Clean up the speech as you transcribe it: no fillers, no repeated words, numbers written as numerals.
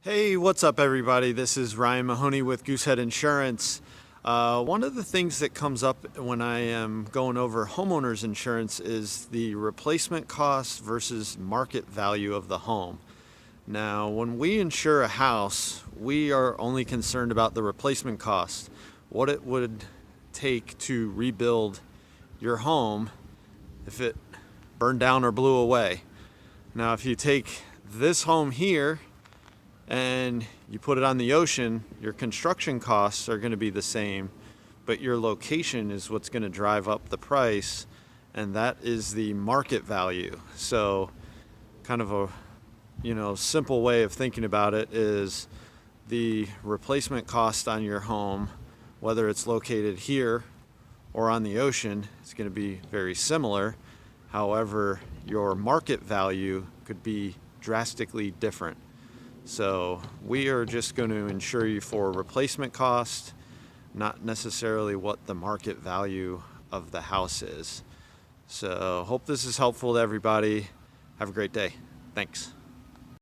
Hey, what's up, everybody? This is Ryan Mahoney with Goosehead Insurance. One of the things that comes up when I am going over homeowners insurance is the replacement cost versus market value of the home. Now, when we insure a house, we are only concerned about the replacement cost, what it would take to rebuild your home if it burned down or blew away. Now, if you take this home here and you put it on the ocean, your construction costs are going to be the same, but your location is what's going to drive up the price, and that is the market value. So kind of a simple way of thinking about it is the replacement cost on your home, whether it's located here or on the ocean, is going to be very similar. However, your market value could be drastically different. So we are just going to insure you for replacement cost, not necessarily what the market value of the house is. So hope this is helpful to everybody. Have a great day. Thanks.